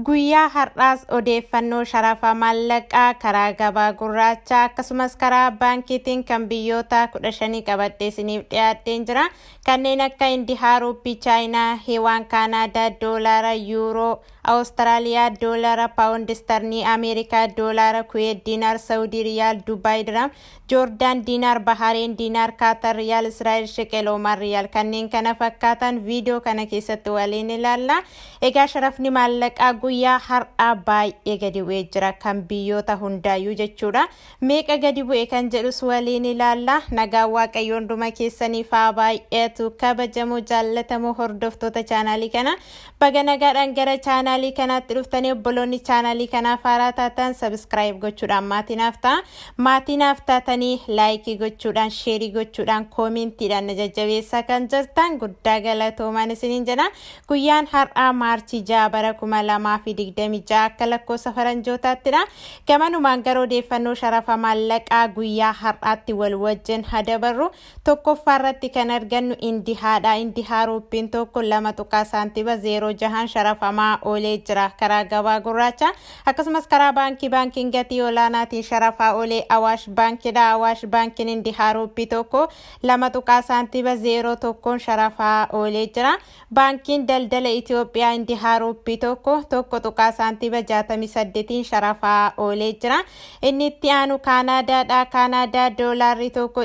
Guyyaa har'aas odeeffannoo sharafa maallaqaa karaa gabaa gurraachaa akkasumas karaa baankiitiin kan biyyoota 15 qabadhee isiniif dhiyaatteen jira. Kanneen akka Indiyaa, Ruuppii, Chaayinaa, Heewaan, Kaanaadaa, Doolaara, Yuuroo, Awustiraaliyaa, Doolaara, Paawundi Sterlingii, Ameerikaa, Doolaara, Kuweet Diinaar, Saawudii Riyaal, Dubaay Diraam, Joordaan Diinaar, Bahareen Diinaar, Kaatar Riyaal, Israa'el Sheqel, Oman Riyaal kanneen kana fakkaatan viidiyoo kana keessatti waliin ilaalla. Egaa sharafni maallaqaa guyyaa har'aa baay'ee gadi bu'ee jira kan biyyoota hundaayyuu jechuudha. Meeqa gadi bu'e kan jedhus waliin ilaalla. Nagaa Waaqayyoon hunduma keessaniif haa baay'eetu kabajamoo jaallatamoo hordoftoota chaanaalii kana. Baga nagaadhaan gara chaanaalii kanaatti dhuftanii obboloonni chaanaalii kanaaf haaraa taatan sabiskiraayib gochuudhaan maatiinaaf ta'a. Maatiinaaf taatanii laayikii gochuudhaan, sheerii gochuudhaan, koomintiidhaan na jajjabeessaa kan jirtan guddaa galatoomaan isiniin jedha. Guyyaan har'aa Maarchii 6 bara 2026 akka lakkoofsa faranjootattidha. Gamanumaan gara odeeffannoo sharafa maallaqaa guyyaa har'aatti wal wajjin hadabarru tokkoffaa irratti kan argannu Indihaadha. Indihaa ruuppiin tokko 2 saantiba 0.6 sharafamaa oolee jira karaa gabaa gurraacha. Akkasumas karaa baankiin gatii olaanaatiin sharafaa oolee Awaash Baankidha. Awaash Baankiin Indihaa ruuppii tokko 2 saantiba 0.1 sharafaa oolee jira. Baankiin daldala Itoophiyaa Indihaa ruuppii tokko 1 saantiba 68 sharafaa oolee jira. Inni itti aanu Kaanaadaadha. Kaanaadaa doolaarri tokko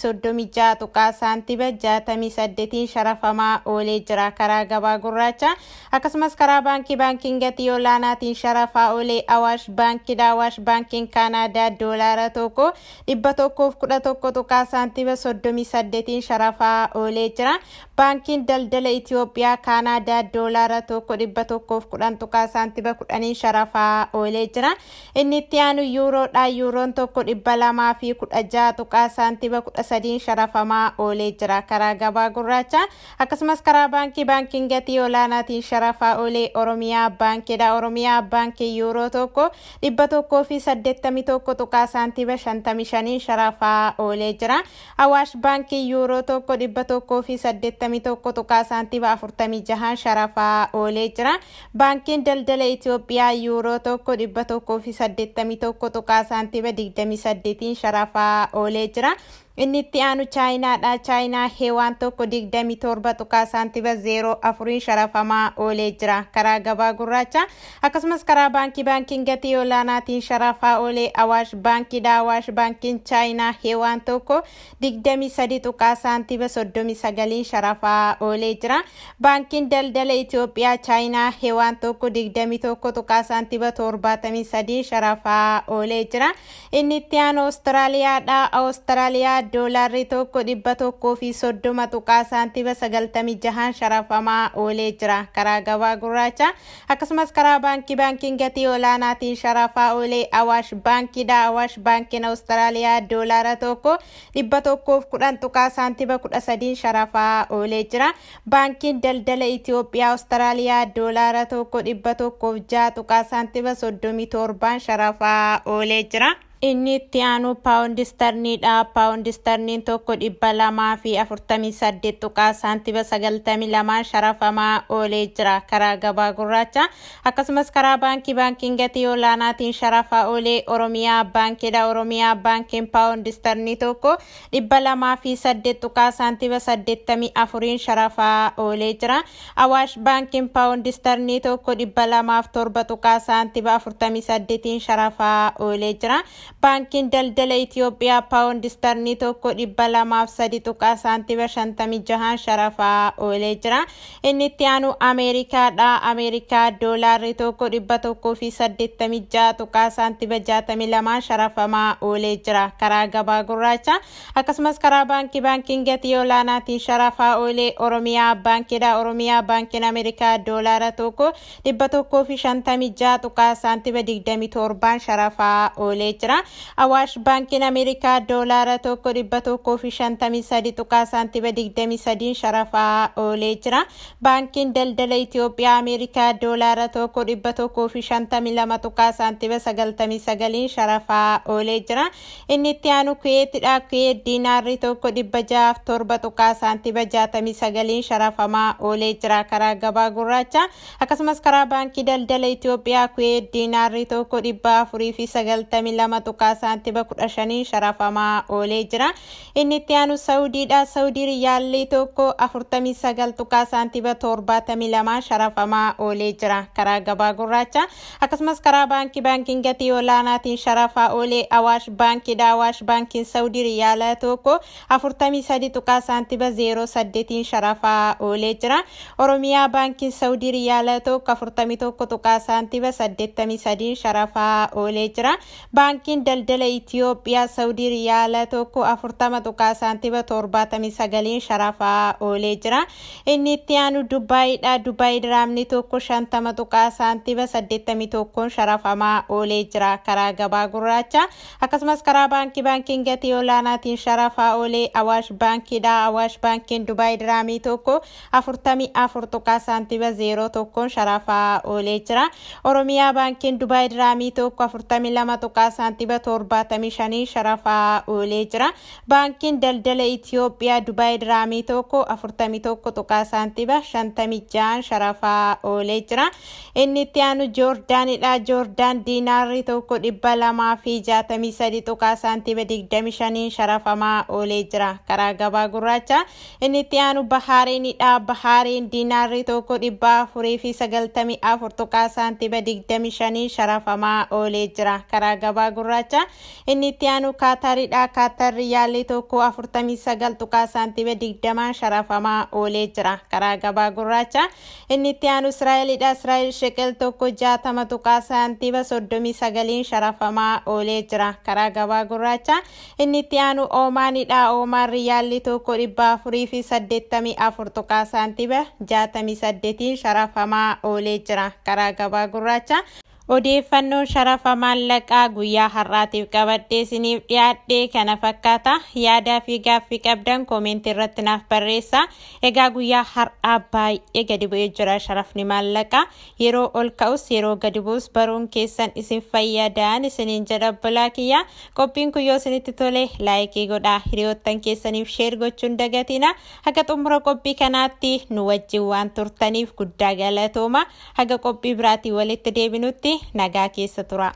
136 saantiba 68 sharafamaa oolee jira karaa gabaa gurraacha. Akkasumas karaa baankiin gatii olaanaatiin sharafaa oolee Awaash Baankidha. Awaash Baankiin Kaanaadaa doolaara tokko 111 saantiba 38 sharafaa oolee jira. Baankiin daldala Itoophiyaa Kaanaadaa doolaara tokko 110 saantiba 10 sharafaa oolee jira. Inni itti aanu Yuuroodha. Yuuroon tokko 216 saantiba 13 sharafamaa oolee jira karaa gabaa gurraacha. Akkasumas karaa baankiin gatii olaanaatiin sharafaa oolee Oromiyaa Baankidha. Oromiyaa Baankii Yuuroo tokko 181 saantiba 55 sharafaa oolee jira. Awaash Baankii Yuuroo tokko 181 saantiba 46 sharafaa oolee jira. Baankiin daldala Itoophiyaa Yuuroo tokko 181 saantiba 28 sharafaa oolee jira. Inni itti aanu Chaayinaadha. Chaayinaa Heewaan tokko 27 saantiba 0.4 sharafamaa oolee jira karaa gabaa gurraacha. Akkasumas karaa baankiin gatii olaanaatiin sharafaa oolee Awaash Baankidha. Awaash Baankiin Chaayinaa Heewaan tokko 23 saantiba 39 sharafaa oolee jira. Baankiin daldala Itoophiyaa Chaayinaa Heewaan tokko 21 saantiba 73 sharafaa oolee jira. Inni itti aanu Awustiraaliyaadha. Awustiraaliyaa doolaarri tokko 130 saantiba 96 sharafamaa oolee jira karaa gabaa gurraacha. Akkasumas karaa baankiin gatii olaanaatiin sharafaa oolee Awaash Baankidha. Awaash Baankiin Awustiraaliyaa doolaara tokko 110 saantiba 13 sharafaa oolee jira. Baankiin daldala Itoophiyaa Awustiraaliyaa doolaara tokko 106 saantiba 37 sharafaa oolee jira. Inni itti aanu Paawundi Sterlingiidha. Paawundi Sterlingiin tokko 248 saantiba 92 sharafamaa oolee jira karaa gabaa gurraacha. Akkasumas karaa baankiin gatii olaanaatiin sharafaa oolee Oromiyaa Baankidha. Oromiyaa Baankiin Paawundi Sterlingii tokko 208 saantiba 84 sharafaa oolee jira. Awaash Baankiin Paawundi Sterlingii tokko 207 saantiba 48 sharafaa oolee jira. Baankiin daldala Itoophiyaa Paawundi Sterlingii tokko 203 saantiba 56 sharafaa oolee jira. Inni itti aanu Ameerikaadha. Ameerikaa doolaarri tokko 186 saantiba 62 sharafamaa oolee jira karaa gabaa gurraacha. Akkasumas karaa baankiin gatii olaanaatiin sharafaa oolee Oromiyaa Baankidha. Oromiyaa Baankiin Ameerikaa doolaara tokko 156 saantiba 27 sharafa oolee jira. Awaash baankiin Ameerikaa doolaara tokko 153 tuqaa saantiba 23 sharafaa oolee jira. Baankiin daldala Itoophiyaa Ameerikaa doolaara tokko 152 tuqaa saantiba 99 sharafaa oolee jira. Inni itti aanu Kuweetidha. Kuweet diinaarri tokko 607 tuqaa saantiba 69 sharafamaa oolee jira karaa gabaa gurraacha. Akkasumas karaa baankii daldala Itoophiyaa Kuweet diinaarri tokko 492 tuqaa saantiba 15 sharafamaa oolee jira. Inni itti aanu Saudiidha. Saudii riyaalli tokko 49 tuqaa saantiba 72 sharafamaa oolee jira karaa gabaa gurraacha. Akkasumas karaa baankiin gatii olaanaatiin sharafaa oolee Awaash baankiidha. Awaash baankiin Saudii riyaala tokko 43 tuqaa saantiba 08 sharafaa oolee jira. Oromiyaa baankiin Saudii riyaala tokko 41 tuqaa saantiba 83 sharafaa oolee jira. Baankiin daldala Itoophiyaa Saudii riyaala tokko 40 tuqaa saantiba 79 sharafaa oolee jira. Inni itti aanu Dubaayiidha. Dubaay diraamni tokko 50 tuqaa saantiba 81 sharafamaa oolee jira karaa gabaa gurraacha. Akkasumas karaa baankiin gatii olaanaatiin sharafaa oolee Awaash baankiidha. Awaash baankiin Dubaay diraamii tokko 44 tuqaa saantiba 01 sharafaa oolee jira. Oromiyaa baankiin Dubaay diraamii tokko 42 tuqaa saantiba 75 sharafaa oolee jira. Baankiin daldala Itoophiyaa Dubaay diraamii tokko 41 tuqaa saantiba 56 sharafaa oolee jira. Inni itti aanu Joordaanidha. Joordaan diinaarri tokko 263 tuqaa saantiba 25 sharafamaa oolee jira karaa gabaa gurraacha. Inni itti aanu Bahaareenidha. Bahaareen diinaarri tokko 494 tuqaa saantiba 25 sharafamaa oolee jira karaa gabaa gurraacha. Inni itti aanu Kaataridha. Kaatar riyaalli tokko 49 tuqaa saantiba 20 sharafamaa oolee jira karaa gabaa gurraacha. Inni itti aanu Israa'elidha. Israa'el sheqel tokko 60 tuqaa saantiba 39 sharafamaa oolee jira karaa gabaa gurraacha. Inni itti aanu Oomaanidha. Oomaan riyaalli tokko 484 tuqaa saantiba 68 sharafamaa oolee jira karaa gabaa gurraacha. Odeeffannoo sharafa maallaqaa guyyaa har'aatiif qabadhee isiniif dhiyaadhe kana fakkaata. Yaadaa fi gaaffii qabdan koomentii irratti naaf barreessaa. Egaa guyyaa har'aa baay'ee gadi bu'ee jira sharafni maallaqaa. Yeroo ol ka'us yeroo gadi bu'us baruun keessan isin fayyadaan isiniin jedha obbolaa kiyya. Qophiin kun yoo isinitti tole laayikii godhaa. Hiriyoottan keessaniif sheer gochuun dagatina. Haga xumura qophii kanaatti nu wajjin waan turtaniif guddaa galatooma. Haga qophii biraatiin walitti deebinutti nagaa keessa tura.